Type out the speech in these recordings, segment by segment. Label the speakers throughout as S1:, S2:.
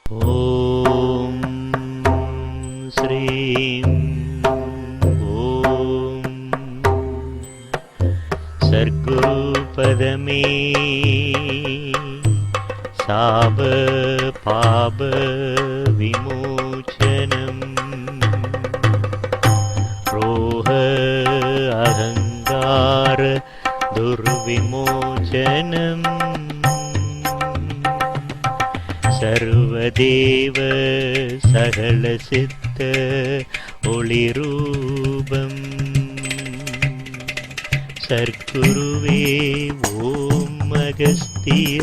S1: ஓம் ஸ்ரீம் ஓம் சர்க்குரு பதமே சாப பாப விமோசனம் ரோஹ அகங்கார துர்விமோசனம் சர்வதேவ சகல சித்த ஒளிரூபம் சர்க்குருவே ஓம் அகஸ்திய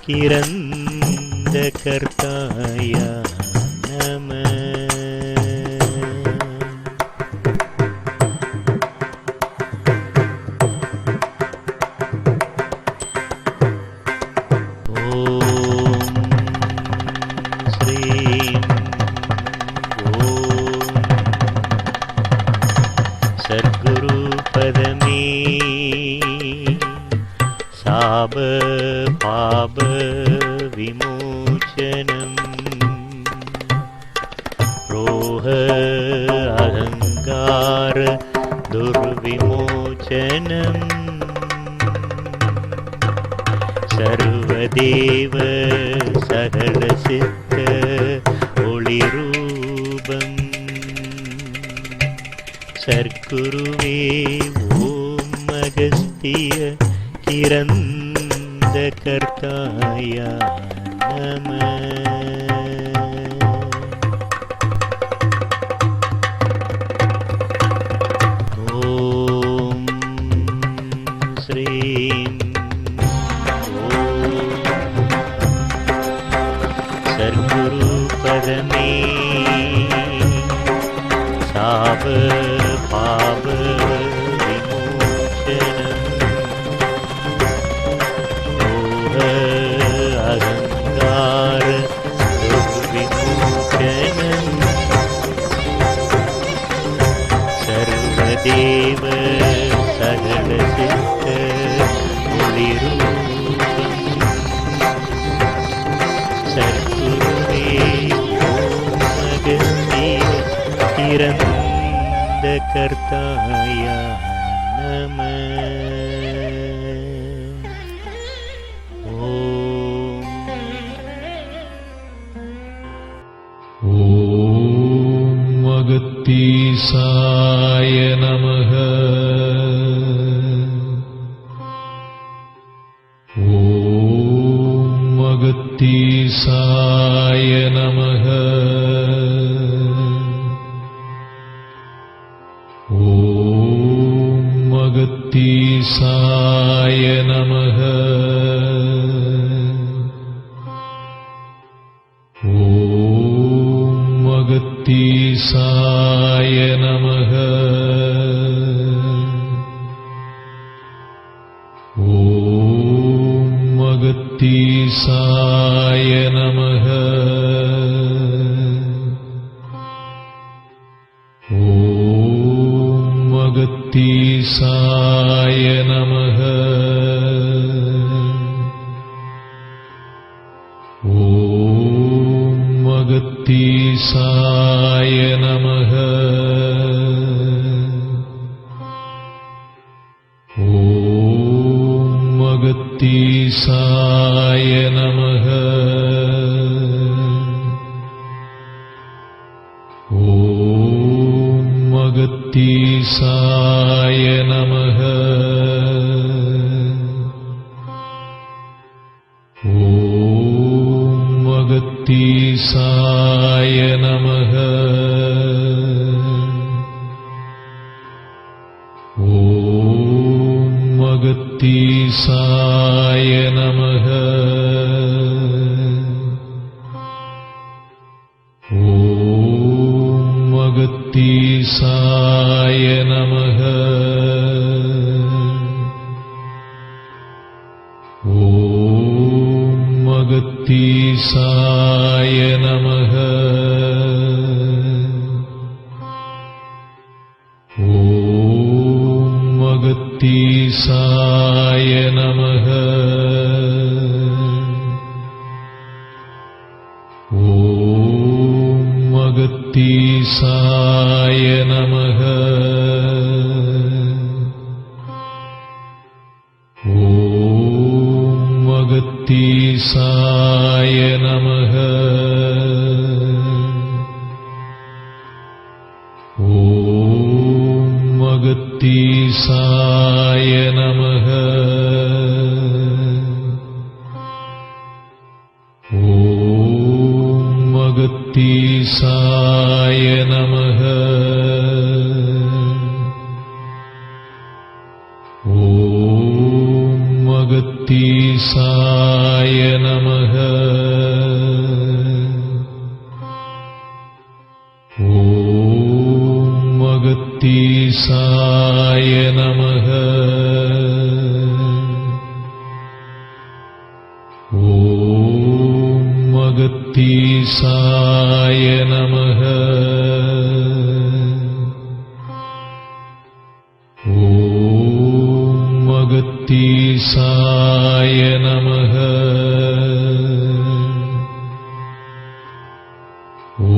S1: கிரந்த கர்த்தாய நம. சர்க்குரு பதமே சாப பாப விமோசனம் ரோஹ அகங்கார துர்விமோசனம் சர்வதேவ சகல சித்த ஒளிரூபம் சர்க்குருவே ஓம் அகஸ்திய கிரந்த கர்த்தாய நம. ஓம் ஸ்ரீம் ஓம் சர்க்குரு பதமே சாப பாப விமோசனம் ரோஹ அகங்கார துர்விமோசனம் சர்வதேவ சகல சித்த ஒளிரூபம் சர்க்குருவே ஓம் அகஸ்திய கிரந்த கர்த்தாய நம.
S2: ஓம் அகத்தீசாய நமஹ. ஓம் அகத்தீசாய நமஹ. ஓம் அகத்தீசாய நமஹ. ஓம் அகத்தீசாய நமஹ. ஓம் அகத்தீசாய நமஹ. ஓம் அகத்தீசாய நமஹ. ஓம் அகத்தீசாய நமஹ. ஓம் அகத்தீசாய நமஹ. ஓம் அகத்தீசாய நமஹ. ஓம் அகத்தீசாய நமஹ. ஓம் அகத்தீசாய நமஹ. ஓம் அகத்தீசாய நமஹ. ஓம் அகத்தீசாய நமஹ. ஓம் அகத்தீசாய நமஹ. நமக. ஓம் அகத்தீசாய நமக. ஓம் அகத்தீசாய நமக. ஓம் அகத்தீசாய நமக. ஓம் அகத்தீசாய நமக. ஓம் அகத்தீசாய நமக. ஓம் அகத்தீசாய நமக.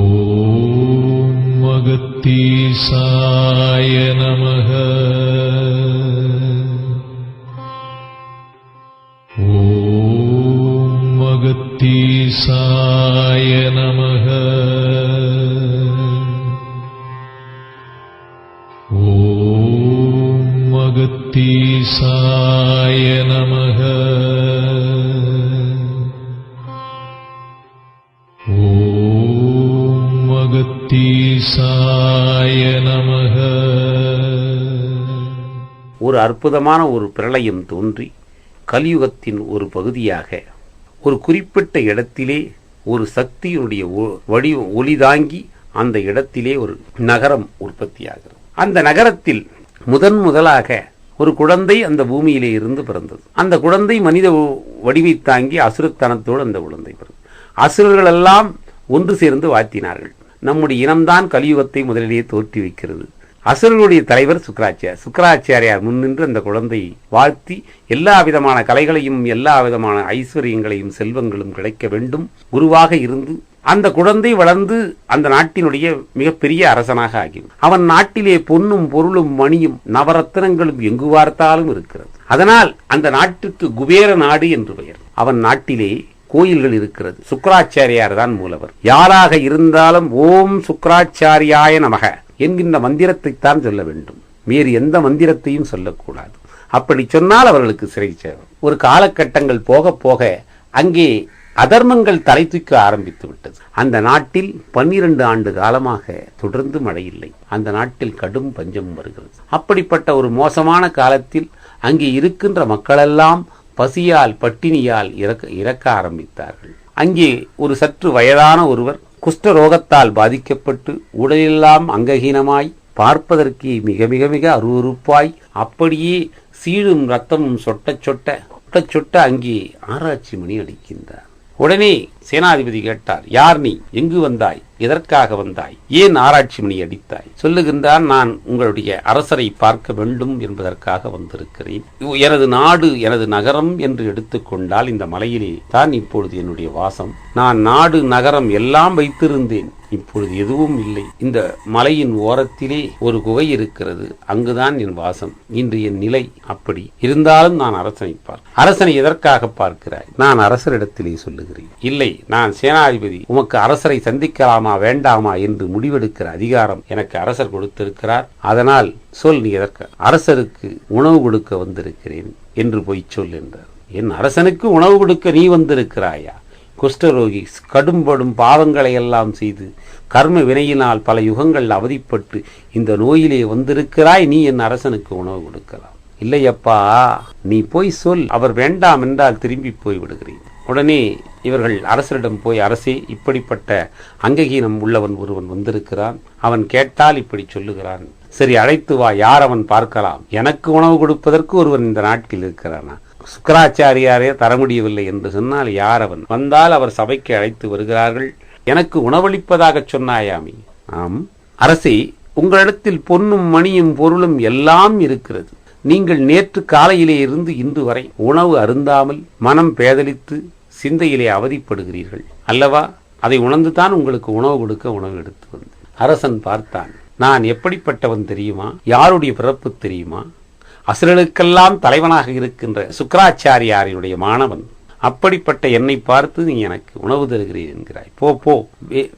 S2: ஓம் அகத்தீசாய நமக. ஓம் அகத்தீசாய நமக. ஓம் அகத்தீசாய நமக. ஓம் அகத்தீசாய நமக.
S3: ஒரு அற்புதமான ஒரு பிரளயம் தோன்றி கலியுகத்தின் ஒரு பகுதியாக ஒரு குறிப்பிட்ட இடத்திலே ஒரு சக்தியினுடைய ஒளி தாங்கி அந்த இடத்திலே ஒரு நகரம் உற்பத்தியாகிறது. அந்த நகரத்தில் முதலாக ஒரு குழந்தை அந்த பூமியிலே இருந்து பிறந்தது. அந்த குழந்தை மனித வடிவை தாங்கி அசுரத்தனத்தோடு அந்த குழந்தை பிறந்தது. அசுரர்கள் எல்லாம் ஒன்று சேர்ந்து வாழ்த்தினார்கள். நம்முடைய இனம்தான் கலியுகத்தை முதலிலே தோற்றி வைக்கிறது. அசுரர்களுடைய தலைவர் சுக்கிராச்சாரியார் முன்னின்று அந்த குழந்தையை வாழ்த்தி எல்லா விதமான கலைகளையும் எல்லா விதமான ஐஸ்வர்யங்களையும் செல்வங்களும் கிடைக்க வேண்டும் குருவாக இருந்து அந்த குழந்தை வளர்ந்து அந்த நாட்டினுடைய மிகப்பெரிய அரசனாக ஆகியும் அவன் நாட்டிலே பொன்னும் பொருளும் மணியும் நவரத்தினங்களும் எங்கு பார்த்தாலும் இருக்கிறது. அதனால் அந்த நாட்டுக்கு குபேர நாடு என்று பெயர். அவன் நாட்டிலே கோயில்கள் இருக்கிறது. சுக்கிராச்சாரியார் தான் மூலவர். யாராக இருந்தாலும் ஓம் சுக்கிராச்சாரியாய நமக என்கின்ற மந்திரத்தை தான் சொல்ல வேண்டும். வேறு எந்த மந்திரத்தையும் சொல்லக்கூடாது. அப்படி சொன்னால் அவர்களுக்கு சிறை சேரும். ஒரு காலகட்டங்கள் போக போக அங்கே அதர்மங்கள் தலை தூக்க ஆரம்பித்து விட்டது. அந்த நாட்டில் 12 ஆண்டு காலமாக தொடர்ந்து மழை இல்லை. அந்த நாட்டில் கடும் பஞ்சம் வருகிறது. அப்படிப்பட்ட ஒரு மோசமான காலத்தில் அங்கே இருக்கின்ற மக்களெல்லாம் பசியால் பட்டினியால் இறக்க ஆரம்பித்தார்கள். அங்கே ஒரு சற்று வயதான ஒருவர் குஷ்டரோகத்தால் பாதிக்கப்பட்டு உடலெல்லாம் அங்கஹீனமாய் பார்ப்பதற்கு மிக மிக மிக அருவருப்பாய் அப்படியே சீழும் ரத்தமும் சொட்ட அங்கே ஆராய்ச்சி மணி அடிக்கின்றார். உடனே சேனாதிபதி கேட்டார், யார் நீ? எங்கு வந்தாய்? எதற்காக வந்தாய்? ஏன் ஆராய்ச்சி மணி அடித்தாய்? சொல்லுகின்றான், நான் உங்களுடைய அரசரை பார்க்க வேண்டும் என்பதற்காக வந்திருக்கிறேன். எனது நாடு எனது நகரம் என்று எடுத்துக்கொண்டால் இந்த மலையிலே தான் இப்பொழுது என்னுடைய வாசம். நான் நாடு நகரம் எல்லாம் வைத்திருந்தேன், இப்பொழுது எதுவும் இல்லை. இந்த மலையின் ஓரத்திலே ஒரு குகை இருக்கிறது, அங்குதான் என் வாசம். இன்று என் நிலை அப்படி இருந்தாலும் நான் அரசனை அரசனை எதற்காக பார்க்கிறாய்? நான் அரசரிடத்திலே சொல்லுகிறேன். இல்லை, நான் சேனாதிபதி, உமக்கு அரசரை சந்திக்கலாமா வேண்டாமா என்று முடிவெடுக்கிற அதிகாரம் எனக்கு அரசர் கொடுத்திருக்கிறார். அதனால் சொல், நீ எதற்கு? அரசருக்கு உணவு கொடுக்க வந்திருக்கிறேன் என்று போய் சொல் என்றார். என் அரசனுக்கு உணவு கொடுக்க நீ வந்திருக்கிறாயா? குஷ்டரோகி கடும்படும் பாவங்களை எல்லாம் செய்து கர்ம வினையினால் பல யுகங்கள் அவதிப்பட்டு இந்த நோயிலே வந்திருக்கிறாய், நீ என் அரசனுக்கு உணவு கொடுக்கலாம். இல்லையப்பா, நீ போய் சொல், அவர் வேண்டாம் என்றால் திரும்பி போய் விடுகிறேன். உடனே இவர்கள் அரசரிடம் போய், அரசே, இப்படிப்பட்ட அங்ககீனம் உள்ளவன் ஒருவன் வந்திருக்கிறான், அவன் கேட்டால் இப்படி சொல்லுகிறான், சரி அழைத்து வா, யார் அவன் பார்க்கலாம். எனக்கு உணவு கொடுப்பதற்கு ஒருவன் இந்த நாட்டில் இருக்கிறானா? சுக்கிராச்சாரியாரே தர முடியவில்லை என்று சொன்னால் யார் அவன்? வந்தால் அவர் சபைக்கு அழைத்து வருகிறார்கள். எனக்கு உணவளிப்பதாக சொன்னாயாமி? ஆம் அரசே, உங்களிடத்தில் பொன்னும் மணியும் பொருளும் எல்லாம் இருக்கிறது. நீங்கள் நேற்று காலையிலே இருந்து இன்று வரை உணவு அருந்தாமல் மனம் பேதலித்து சிந்தையிலே அவதிப்படுகிறீர்கள் அல்லவா? அதை உணர்ந்துதான் உங்களுக்கு உணவு கொடுக்க உணவு எடுத்து வந்து. அரசன் பார்த்தான், நான் எப்படிப்பட்டவன் தெரியுமா? யாருடைய பிறப்பு தெரியுமா? அசுரர்களுக்கெல்லாம் தலைவனாக இருக்கின்ற சுக்கிராச்சாரியாரினுடைய மாணவன். அப்படிப்பட்ட என்னை பார்த்து நீ எனக்கு உணவு தருகிறேன் என்கிறாய். போ போ,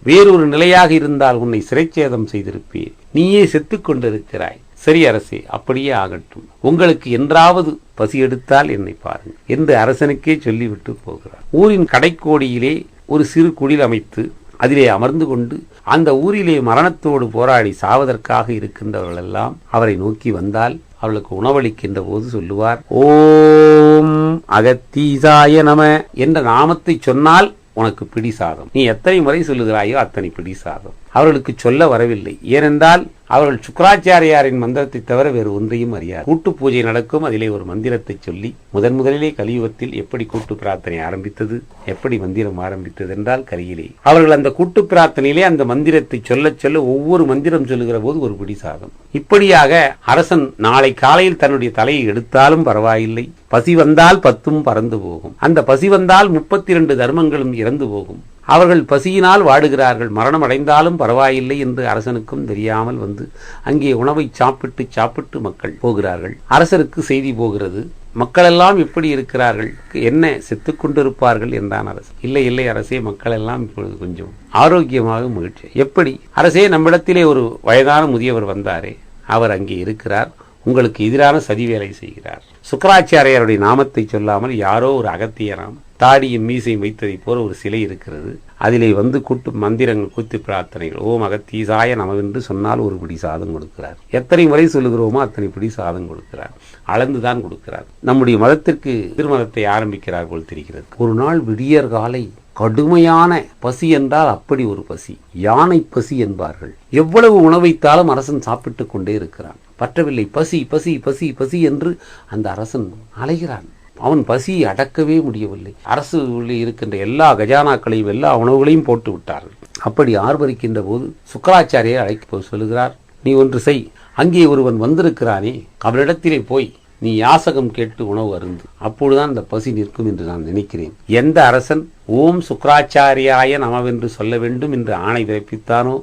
S3: வேறொரு நிலையாக இருந்தால் உன்னை சிறைச்சேதம் செய்திருப்பேன், நீயே செத்துக் கொண்டிருக்கிறாய். சரி அரசே, அப்படியே ஆகட்டும், உங்களுக்கு என்றாவது பசி எடுத்தால் என்னை பாருங்கள் என்று அரசனுக்கே சொல்லிவிட்டு போகிறார். ஊரின் கடைக்கோடியிலே ஒரு சிறு குடில் அமைத்து அதிலே அமர்ந்து கொண்டு அந்த ஊரிலே மரணத்தோடு போராடி சாவதற்காக இருக்கின்றவர்கள் எல்லாம் அவரை நோக்கி வந்தால் அவளுக்கு உணவளிக்கின்ற போது சொல்லுவார், ஓம் அகத்தீசாய நம என்ற நாமத்தை சொன்னால் உனக்கு பிடி சாதம். நீ எத்தனை முறை சொல்லுகிறாயோ அத்தனை பிடி சாதம். அவர்களுக்கு சொல்ல வரவில்லை. ஏனென்றால் அவர்கள் சுக்கராச்சாரியாரின் மந்திரத்தை தவிர வேறு ஒன்றையும் அறியார். கூட்டு பூஜை நடக்கும், அதிலே ஒரு மந்திரத்தை சொல்லி முதலிலே கலியுகத்தில் எப்படி கூட்டு பிரார்த்தனை ஆரம்பித்தது, எப்படி மந்திரம் ஆரம்பித்தது என்றால் கரியிலே அவர்கள் அந்த கூட்டு பிரார்த்தனையிலே அந்த மந்திரத்தை சொல்ல சொல்ல ஒவ்வொரு மந்திரம் சொல்லுகிற போது ஒரு பிடி சாதம். இப்படியாக அரசன் நாளை காலையில் தன்னுடைய தலையை எடுத்தாலும் பரவாயில்லை, பசி வந்தால் 10 பறந்து போகும், அந்த பசி வந்தால் 32 தர்மங்களும் இறந்து போகும், அவர்கள் பசியினால் வாடுகிறார்கள், மரணம் அடைந்தாலும் பரவாயில்லை என்று அரசனுக்கும் தெரியாமல் வந்து அங்கே உணவை சாப்பிட்டு சாப்பிட்டு மக்கள் போகிறார்கள். அரசருக்கு செய்தி போகிறது, மக்கள் எல்லாம் எப்படி இருக்கிறார்கள், என்ன செத்துக் கொண்டிருப்பார்கள் என்றான் அரசு. இல்லை இல்லை அரசே, மக்கள் எல்லாம் இப்பொழுது கொஞ்சம் ஆரோக்கியமாக மகிழ்ச்சி. எப்படி அரசே, நம்மிடத்திலே ஒரு வயதான முதியவர் வந்தாரே, அவர் அங்கே இருக்கிறார், உங்களுக்கு எதிரான சதி வேலை செய்கிறார். சுக்கராச்சாரியாருடைய நாமத்தை சொல்லாமல் யாரோ ஒரு அகத்தியராம் தாடியும் மீசையும் வைத்ததை போல ஒரு சிலை இருக்கிறது, அதிலே வந்து கூட்டு மந்திரங்கள் கூத்து பிரார்த்தனைகள் ஓம் அகத்தீசாய நமவென்று சொன்னால் ஒரு பிடி சாதம் கொடுக்கிறார். எத்தனை முறை சொல்லுகிறோமோ அத்தனை பிடி சாதம் கொடுக்கிறார், அளந்துதான் கொடுக்கிறார். நம்முடைய மதத்திற்கு திருமணத்தை ஆரம்பிக்கிறார் போல் தெரிகிறது. ஒரு நாள் விடியற் காலை கடுமையான பசி என்றால் அப்படி ஒரு பசி, யானை பசி என்பார்கள். எவ்வளவு உணவைத்தாலும் அரசன் சாப்பிட்டு கொண்டே இருக்கிறான், பற்றவில்லை. பசி பசி பசி பசி என்று அந்த அரசன் அலைகிறான். அவன் பசியை அடக்கவே முடியவில்லை. அரசு இருக்கின்ற எல்லா கஜானாக்களையும் எல்லா உணவுகளையும் போட்டு விட்டார்கள். அப்படி ஆர்ப்பரிக்கின்ற போது சுக்கராச்சாரியை அழைக்க சொல்லுகிறார், நீ ஒன்று செய், அங்கே ஒருவன் வந்திருக்கிறானே, அவனிடத்திலே போய் நீ யாசகம் கேட்டு உணவு அருந்து, அப்பொழுதுதான் அந்த பசி நிற்கும் என்று நான் நினைக்கிறேன். எந்த அரசன் ஓம் சுக்கராச்சாரியாய நமவென்று சொல்ல வேண்டும் என்று ஆணை பிறப்பித்தானோ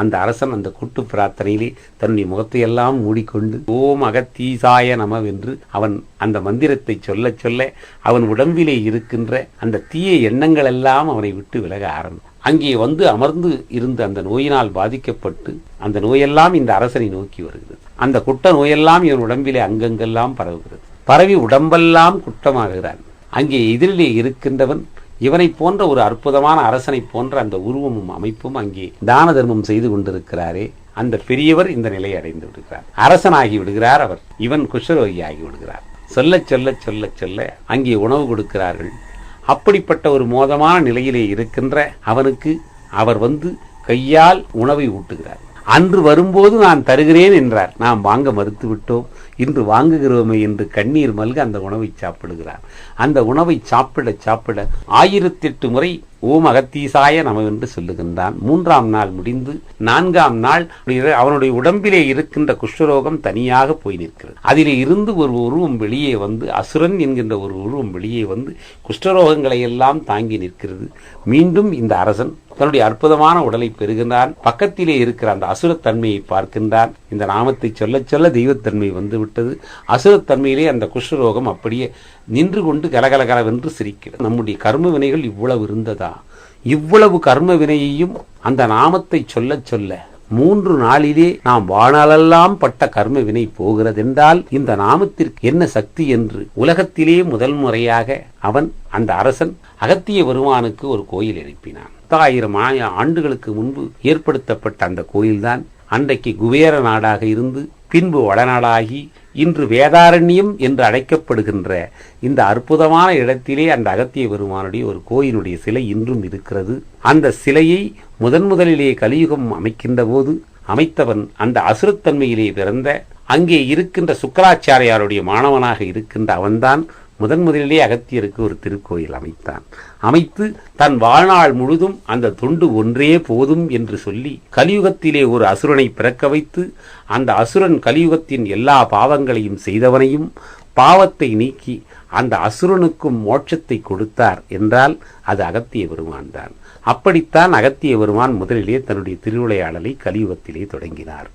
S3: அந்த அரசன் அந்த கூட்டு பிரார்த்தனையிலே தன்னுடைய முகத்தை எல்லாம் மூடிக்கொண்டு ஓம் அகத்தீசாய நமவென்று அவன் அந்த மந்திரத்தை சொல்ல சொல்ல அவன் உடம்பிலே இருக்கின்ற அந்த தீய எண்ணங்கள் எல்லாம் அவனை விட்டு விலக ஆரம்பிக்கும். அங்கே வந்து அமர்ந்து இருந்த அந்த நோயினால் பாதிக்கப்பட்டு அந்த நோயெல்லாம் இந்த அரசனை நோக்கி வருகிறது. அந்த குட்ட நோயெல்லாம் இவன் உடம்பிலே அங்கங்கெல்லாம் பரவுகிறது. பரவி உடம்பெல்லாம் குற்றமாகிறான். அங்கே எதிரிலே இருக்கின்றவன் இவனை போன்ற ஒரு அற்புதமான அரசனை போன்ற அந்த உருவமும் அமைப்பும் அங்கே தான தர்மம் செய்து கொண்டிருக்கிறாரே, அந்த பெரியவர் இந்த நிலையை அடைந்து விடுகிறார், அரசனாகி விடுகிறார். அவர் இவன் குஷ்டரோகி ஆகி விடுகிறார். சொல்ல சொல்ல சொல்ல சொல்ல அங்கே உணவு கொடுக்கிறார்கள். அப்படிப்பட்ட ஒரு மோதமான நிலையிலே இருக்கின்ற அவனுக்கு அவர் வந்து கையால் உணவை ஊட்டுகிறார். அன்று வரும்போது நான் தருகிறேன் என்றார், நாம் வாங்க மறுத்து விட்டோம், இன்று வாங்குகிறோமே என்று கண்ணீர் மல்க அந்த உணவை சாப்பிடுகிறார். அந்த உணவை சாப்பிட சாப்பிட 1008 முறை ஓம் அகத்தீசாய நமவென்று சொல்லுகின்றான். 3ஆம் நாள் முடிந்து 4ஆம் நாள் அவனுடைய உடம்பிலே இருக்கின்ற குஷ்டரோகம் தனியாக போய் நிற்கிறது. அதிலே இருந்து ஒரு உருவம் வெளியே வந்து, அசுரன் என்கின்ற ஒரு உருவம் வெளியே வந்து குஷ்டரோகங்களை எல்லாம் தாங்கி நிற்கிறது. மீண்டும் இந்த அரசன் தன்னுடைய அற்புதமான உடலை பெறுகின்றான். பக்கத்திலே இருக்கிற அந்த அசுரத்தன்மையை பார்க்கின்றான். இந்த நாமத்தை சொல்ல சொல்ல தெய்வத்தன்மை வந்துவிட்டது. அசுரத்தன்மையிலே அந்த குஷ்டரோகம் அப்படியே நின்று கொண்டு கலகலகலவென்று சிரிக்கிறது. நம்முடைய கர்ம வினைகள் இவ்வளவு இருந்ததா? இவ்வளவு கர்ம வினையையும் அந்த நாமத்தை சொல்ல சொல்ல 3 நாளிலே நாம் வாணாலெல்லாம் பட்ட கர்ம வினை போகிறது என்றால் இந்த நாமத்திற்கு என்ன சக்தி என்று உலகத்திலே முதல் முறையாக அவன் அந்த அரசன் அகத்திய பெருமானுக்கு ஒரு கோயில் எழுப்பினான். 10,000 ஆண்டுகளுக்கு முன்பு ஏற்படுத்தப்பட்ட அந்த கோயில்தான் அன்றைக்கு குபேர நாடாக இருந்து பின்பு வடநாடாகி இன்று வேதாரண்யம் என்று அழைக்கப்படுகின்ற இந்த அற்புதமான இடத்திலே அந்த அகத்திய பெருமானுடைய ஒரு கோயிலுடைய சிலை இன்றும் இருக்கிறது. அந்த சிலையை முதலிலே கலியுகம் அமைக்கின்ற போது அமைத்தவன் அந்த அசுரத்தன்மையிலே பிறந்த அங்கே இருக்கின்ற சுக்கராச்சாரியாருடைய மாணவனாக இருக்கின்ற அவன்தான் முதலிலே அகத்தியருக்கு ஒரு திருக்கோயில் அமைத்தான். அமைத்து தன் வாழ்நாள் முழுதும் அந்த தொண்டு ஒன்றே போதும் என்று சொல்லி கலியுகத்திலே ஒரு அசுரனை பிறக்க வைத்து அந்த அசுரன் கலியுகத்தின் எல்லா பாவங்களையும் செய்தவனையும் பாவத்தை நீக்கி அந்த அசுரனுக்கும் மோட்சத்தை கொடுத்தார் என்றால் அது அகத்திய பெருமான் தான். அப்படித்தான் அகத்திய பெருமான் முதலிலே தன்னுடைய திருவிளையாடலை கலியுகத்திலே தொடங்கினார்.